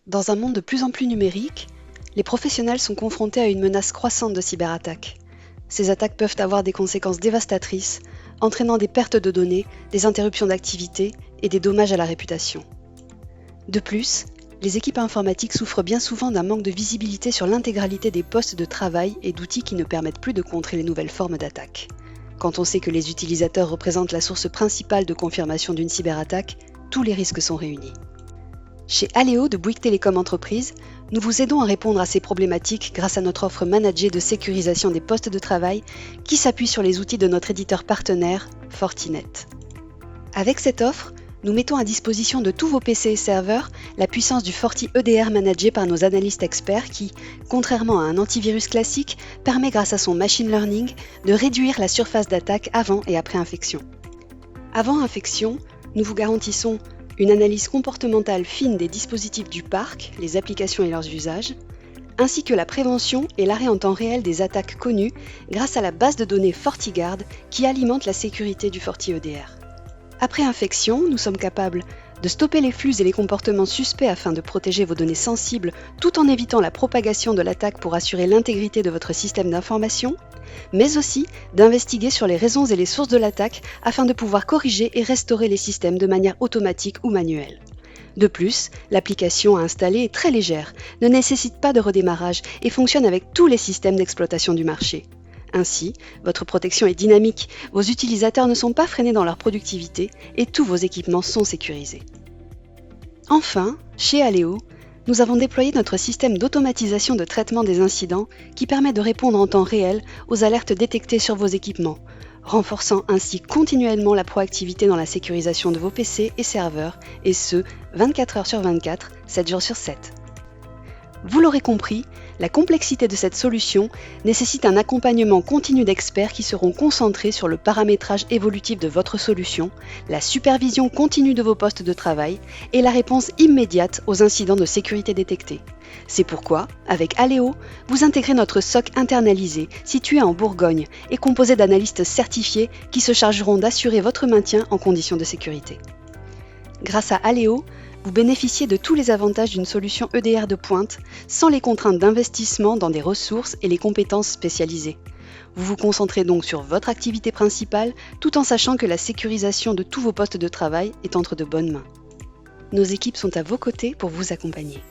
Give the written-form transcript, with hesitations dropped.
Dans un monde de plus en plus numérique, les professionnels sont confrontés à une menace croissante de cyberattaques. Ces attaques peuvent avoir des conséquences dévastatrices, entraînant des pertes de données, des interruptions d'activité et des dommages à la réputation. De plus, les équipes informatiques souffrent bien souvent d'un manque de visibilité sur l'intégralité des postes de travail et d'outils qui ne permettent plus de contrer les nouvelles formes d'attaque. Quand on sait que les utilisateurs représentent la source principale de confirmation d'une cyberattaque, tous les risques sont réunis. Chez Aléo de Bouygues Télécom Entreprises, nous vous aidons à répondre à ces problématiques grâce à notre offre managée de sécurisation des postes de travail qui s'appuie sur les outils de notre éditeur partenaire, Fortinet. Avec cette offre, nous mettons à disposition de tous vos PC et serveurs la puissance du Forti EDR managé par nos analystes experts qui, contrairement à un antivirus classique, permet grâce à son machine learning de réduire la surface d'attaque avant et après infection. Avant infection, nous vous garantissons une analyse comportementale fine des dispositifs du parc, les applications et leurs usages, ainsi que la prévention et l'arrêt en temps réel des attaques connues grâce à la base de données FortiGuard qui alimente la sécurité du Forti EDR. Après infection, nous sommes capables de stopper les flux et les comportements suspects afin de protéger vos données sensibles tout en évitant la propagation de l'attaque pour assurer l'intégrité de votre système d'information, mais aussi d'investiguer sur les raisons et les sources de l'attaque afin de pouvoir corriger et restaurer les systèmes de manière automatique ou manuelle. De plus, l'application à installer est très légère, ne nécessite pas de redémarrage et fonctionne avec tous les systèmes d'exploitation du marché. Ainsi, votre protection est dynamique, vos utilisateurs ne sont pas freinés dans leur productivité et tous vos équipements sont sécurisés. Enfin, chez Aléo, nous avons déployé notre système d'automatisation de traitement des incidents qui permet de répondre en temps réel aux alertes détectées sur vos équipements, renforçant ainsi continuellement la proactivité dans la sécurisation de vos PC et serveurs, et ce, 24 heures sur 24, 7 jours sur 7. Vous l'aurez compris, la complexité de cette solution nécessite un accompagnement continu d'experts qui seront concentrés sur le paramétrage évolutif de votre solution, la supervision continue de vos postes de travail et la réponse immédiate aux incidents de sécurité détectés. C'est pourquoi, avec Aléo, vous intégrez notre SOC internalisé, situé en Bourgogne et composé d'analystes certifiés qui se chargeront d'assurer votre maintien en conditions de sécurité. Grâce à Aléo, vous bénéficiez de tous les avantages d'une solution EDR de pointe, sans les contraintes d'investissement dans des ressources et les compétences spécialisées. Vous vous concentrez donc sur votre activité principale, tout en sachant que la sécurisation de tous vos postes de travail est entre de bonnes mains. Nos équipes sont à vos côtés pour vous accompagner.